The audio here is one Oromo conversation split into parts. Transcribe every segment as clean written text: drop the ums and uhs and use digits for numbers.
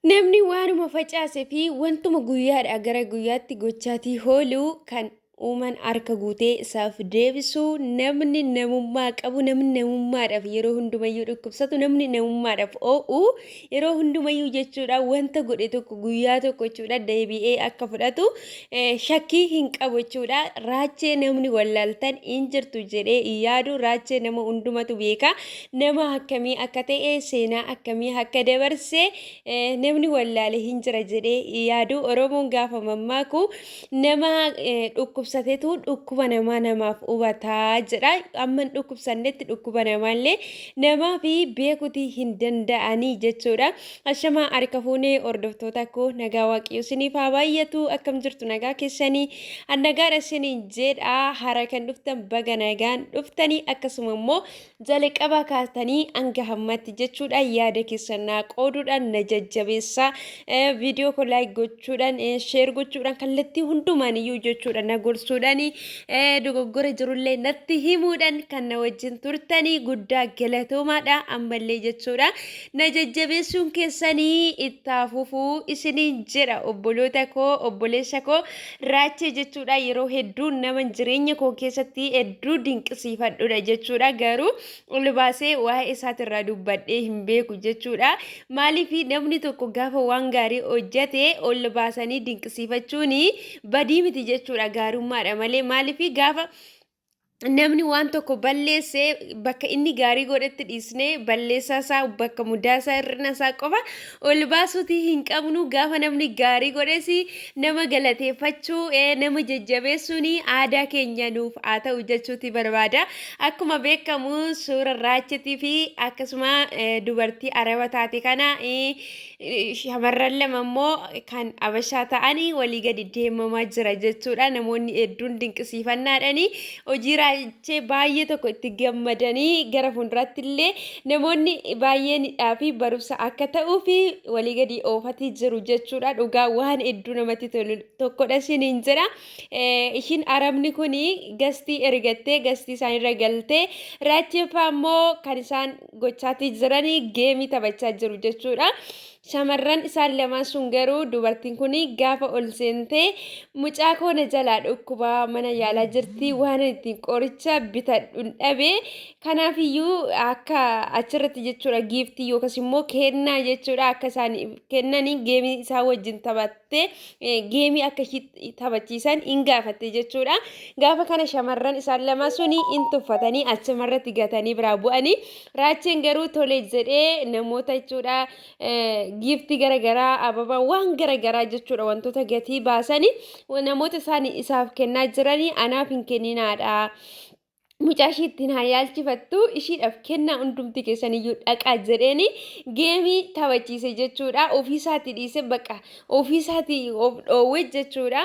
Namni waanuma facaase fi wantuma guyyaadhaa gara guyyaatti gochaatii oolu kan uuman harka guutee isaaf deebisu namni namummaa qabu namni namummaadhaaf yeroo hundumayyuu dhukkubsatu namni namummaadhaaf oo'u yeroo hundumayyuu jechuudha wanta godhe tokko guyyaa tokko jechuudha deebi'ee akka fudhatu shakkii hin qabu jechuudha raachee namni wallaaltan hin jirtu jedhee yaadu raachee nama hundumatu beeka nama akkamii akka ta'e seenaa akkamii akka dabarse namni wallaale hin jira jedhee yaadu oromoon gaafa mammaaku nama dhukkubsateetu dhukkuba namaa namaaf hubataa jedha amma dhukkubsannetti dhukkuba namaallee namaa fi beekutii hin danda'anii jechuudha. Ashamaa harka fuunee hordoftoota koo nagaa waaqayyo isiniif haa baay'atu akkam jirtu nagaa keessanii annagaadha isiniin jedha hara kan dhuftan baga nagaan dhuftanii akkasuma immoo jalqaba kaatanii hanga hammatti jechuudha yaada keessan naa qooduudhaan na jajjabeessa viidiyoo koo laayik gochuudhaan sheer gochuudhaan kallattii hundumaan iyyuu jechuudha na gorsuudhaan dogoggora jirullee natti himuudhaan kan na wajjin turtanii guddaa galatoomaadha ammallee jechuudha na jajjabeessuun keessanii itti fufuu isiniin jedha obboloota koo obboleessa koo raachee jechuudha yeroo hedduu nama jireenya koo keessatti hedduu dinqisiifadhudha jechuudha garuu ol baasee waa'ee isaatirraa dubbadhee hin beeku jechuudha maaliif namni tokko gaafa waan gaarii hojjete ol baasanii dinqisiifachuun badii miti jechuudha gaarummaadha malee maaliif gaafa namni waan tokko balleesse bakka inni gaarii godhetti dhiisnee balleessaa isaa bakka mudaasaa irrina isaa qofa ol baasuutii hin qabnu gaafa namni gaarii godhes nama galateeffachuu nama jajjabeessuun aadaa keenya nuuf haa ta'u jechuuti barbaada akkuma beekamu suura raachetii fi akkasuma dubartii araba taate kana shamarran lama immoo kan abashaa ta'anii walii gadi deemamaa jira jechuudha namoonni hedduun dinqisiifannaadhani hojii raachee baay'ee tokko itti gammadanii gara fuulduraatti illee namoonni baay'eenidhaa fi barumsa akka ta'uu fi walii gadi oofatii jiru jechuudha dhugaa waan hedduu namatti tolu tokkodha isiniin jira ishiin arabni kun gastii ergattee gastii isaanirra galtee raacheeffaa immoo kan isaan gochaatii jiranii geemii taphachaa jiru jechuudha. Shamarran isaan lamaan sun garuu dubartiin kun gaafa ol seentee mucaa koona jalaa dhukkuba mana yaalaa jirti waan ittiin qoricha bitadhu dhabe kanaafiyyuu akka achirratti jechuudha giiftii yookas immoo kennaa jechuudha akka isaan kennanii geemii isaa wajjin taphattee geemii akka taphachiisan hin gaafatte jechuudha gaafa kana shamarran isaan lamaan sun hin tuffatanii achumarratti gatanii biraa bu'anii raacheen garuu tole jedhee namoota jechuudha giiftii garagaraa ababa waan garagaraa jechuudha wantoota gatii baasanii namoota isaanii isaaf kennaa jiranii anaaf hin kenninaadha mucaa ishii ittiin haa yaalchifattu ishiidhaaf kennaa hundumti keessaniyyuu dhaqaa jedheeni geemii taphachiise jechuudha ofiisaatti dhiise bakka ofiisaatti dhoowwe jechuudha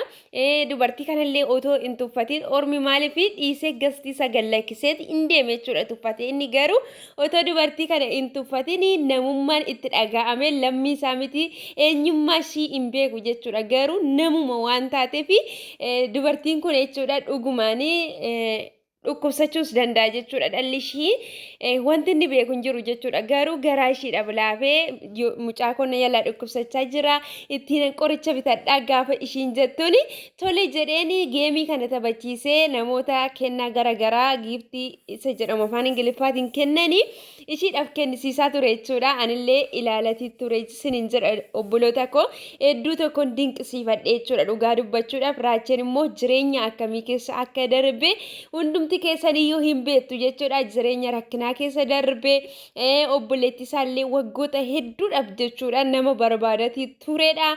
dubartii kanallee otoo hin tuffatiin ormi maaliif dhiisee gastii sagal lakkiseeti hin deeme jechuudha tuffatee inni garuu otoo dubartii kana hin tuffatiin namummaan itti dhaga'ame lammii isaa miti eenyummaa ishii hin beeku jechuudha garuu namuma waan taateef dubartiin kun jechuudha dhugumaanii dhukkubsachuus danda'a jechuudha dhalli ishii wanti inni beeku hin jiru jechuudha garuu garaa ishiidhaaf laafee mucaa konna yaalaa dhukkubsachaa jira ittiin qoricha bitadhaa gaafa ishiin jettuuni tole jedheeni geemii kana taphachiisee namoota kennaa garagaraa giiftii isa jedhamu afaan ingiliffaatiin kennanii ishiidhaaf kennisiisaa ture jechuudha anillee ilaalatii ture isiniin jedha obboloota koo hedduu tokkoon dinqisiifadhe jechuudha dhugaa dubbachuudhaaf raacheen immoo jireenya akkamii keessa akka darbe hundumti keessaniyyuu hin beektu jechuudha jireenya rakkinaa keessa darbee obboleetti isaallee waggoota hedduudhaaf jechuudha nama barbaadatii turedha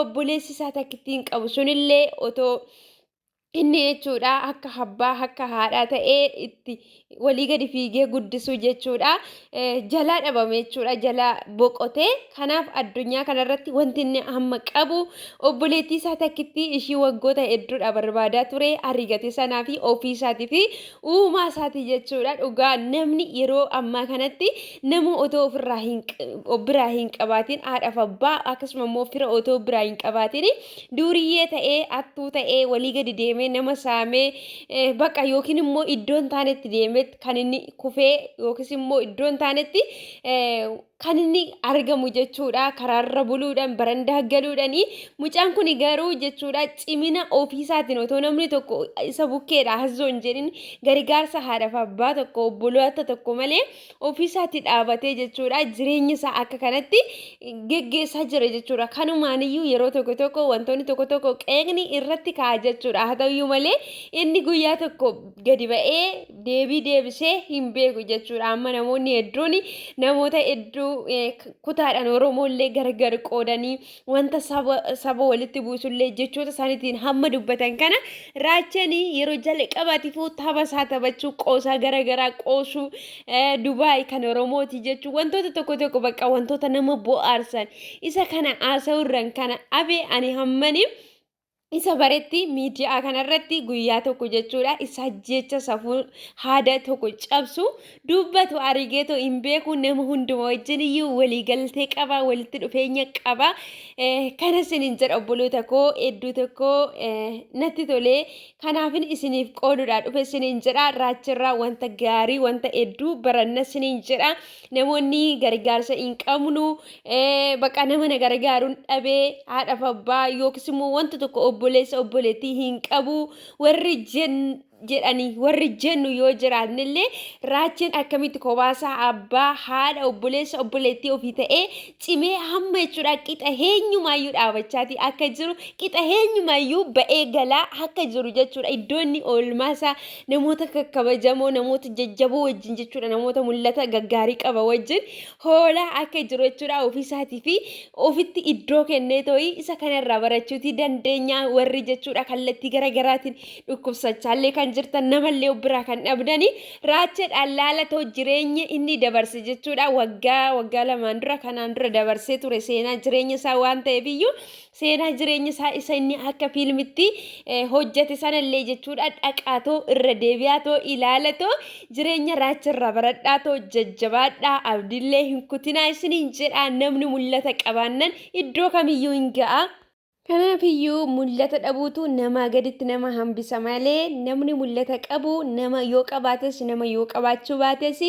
obboleessi isaa takkittiin qabu sunillee otoo inni jechuudha akka abbaa akka haadhaa ta'ee itti walii gadi fiigee guddisuu jechuudha jalaa dhabame jechuudha jalaa boqotee kanaaf addunyaa kanarratti wanti inni amma qabu obboleettii isaa takkitti ishii waggoota hedduudha barbaadaa ture arigate sanaa fi ofii isaatii fi uumaa isaatii jechuudha dhugaa namni yeroo ammaa kanatti nama otoo biraa hin qabaatiin haadhaaf abbaa akkasuma immoo fira otoo biraa hin qabaatiin duriyyee ta'ee attuu ta'ee walii gadi deemee nama saamee baqa yookiin immoo iddoon taanetti deemee kan inni kufee yookiis immoo iddoon taanetti kan inni argamu jechuudha karaarra buluudhaan barandaa galuudhaani mucaan kun garuu jechuudha cimina ofiisaatiin otoo namni tokko isa bukkeedha hasoo hin jedhin gargaarsa haadhaaf abbaa tokko obboloota tokko malee ofiisaatii dhaabatee jechuudha jireenya isaa akka kanatti geggeessaa jira jechuudha kanumaaniyyuu yeroo tokko wantoonni tokko qeeqni irratti ka'a jechuudha haa ta'uyyuu malee inni guyyaa tokko gadi ba'ee deebisee hin beeku jechuudha amma namoonni hedduun namoota hedduu kutaadhaan Oromoollee gargar qoodanii wanta saba walitti buusullee jechoota isaaniitiin hamma dubbatan kana Raajeen yeroo jalqabaatiifuu tapha isaa taphachuu qoosaa garagaraa qoosuu Dubaay kan Oromooti jechuu wantoota tokko bakka wantoota nama bohaarsan isa kana haasa'uurran kana abe ani hammani isa baretti miidiyaa kanarratti guyyaa tokko jechuudha isa jecha safuu haada tokko cabsu dubbatu arigeeto hin beeku nama hunduma wajjin iyyuu walii galtee qaba walitti dhufeenya qaba kana isiniin jedha obboloota koo hedduu tokko natti tolee kanaafin isiniif qooduudha dhufe isiniin jedha raachirraa wanta gaarii wanta hedduu baranna isiniin jedha namoonni gargaarsa hin qabnu baqa nama na gargaaruun dhabee haadhaaf abbaa yookiis immoo wanta tokko obboleettii hin qabu warri jennu yoo jiraannillee Raajeen akkamitti kobaasaa abbaa haadha obboleettii ofii ta'ee cimee hamma jechuudha qixa eenyumaayyuu dhaabachaati akka jiru qixa eenyumaayyuu ba'ee galaa akka jiru jechuudha iddoonni oolmaasaa namoota kakkabajamoo namoota jajjaboo wajjin jechuudha namoota mul'ata gaggaarii qaba wajjin hoolaa akka jiru jechuudha ofiisaatii fi ofitti iddoo kennee tooyi isa kanarraa barachuutii dandeenya warri jechuudha kallattii garagaraatiin dhukkubsachaallee kan jirtan namallee biraa kan dhabdani Raacheedhaan laalatoo jireenya inni dabarse jechuudha waggaa lamaan dura kanaan dura dabarsee ture seenaa jireenya isaa waan ta'eef iyyuu seenaa jireenya isaa isa inni akka fiilmitti hojjete sanallee jechuudha dhaqaatoo irra deebi'aatoo ilaalatoo jireenya Raachirraa baradhaatoo jajjabaadhaa abdillee hin kutinaa isiniin jedhaa namni mul'ata qabaannan iddoo kamiyyuu hin ga'a. Kanaafiyyuu mul'ata dhabuutu nama gaditti nama hambisa malee namni mul'ata qabu nama yoo qabaates nama yoo qabaachuu baates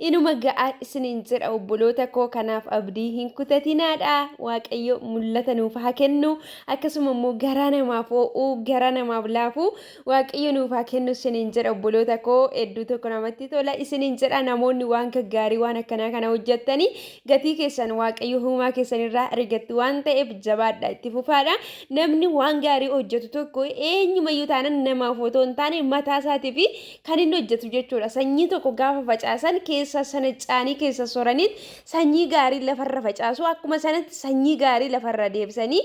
inuma ga'a isiniin jedha obboloota koo kanaaf abdii hin kutatinaadha waaqayyo mul'ata nuuf haa kennu akkasuma immoo garaa namaaf ho'uu garaa namaaf laafuu waaqayyo nuuf haa kennu isiniin jedha obboloota koo hedduu tokko namatti tola isiniin jedha namoonni waan gaggaarii waan akkanaa kana hojjettanii gatii keessan waaqayyo uumaa keessanirraa argatti waan ta'eef jabaadha itti fufaadha. Namni waan gaarii hojjetu tokko eenyumayyuu taanaan namaaf otoo hin taane mataa isaatii fi kan inni hojjetu jechuudha. Sanyii tokko gaafa facaasan keessa sana caanii keessa soraniit sanyii gaarii lafarra facaasu akkuma sanatti sanyii gaarii lafarra deebisanii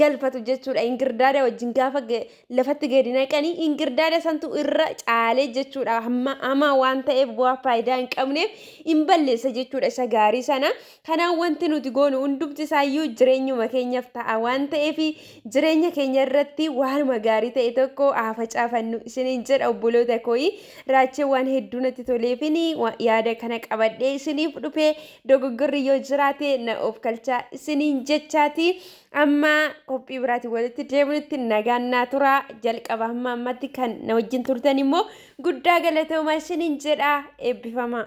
galfatu jechuudha. Ingirdaada wajjin gaafa lafatti gadi naqanii ingirdaada santu irra caalee jechuudha. Hamaa waan ta'eef bu'aa faayidaa hin qabneef hin balleessa jechuudha isa gaarii sana. Kanaaf wanti nuti goonu hundumti isaayyuu jireenyuma keenyaaf ta'a waan ta'eef jireenya keenya irratti waanuma gaarii ta'e tokko haa facaafannu isiniin jedha obboloota kooyi Raacheen waan hedduu natti toleefin yaada kana qabadhee isiniif dhufee dogoggorri yoo jiraate na of kalchaa isiniin jechaati amma qophii biraatiin walitti deebinutti nagaan naa tura jalqaba hamma ammatti kan na wajjin turtan immoo guddaa galatoomaa isiniin jedha eebbifama.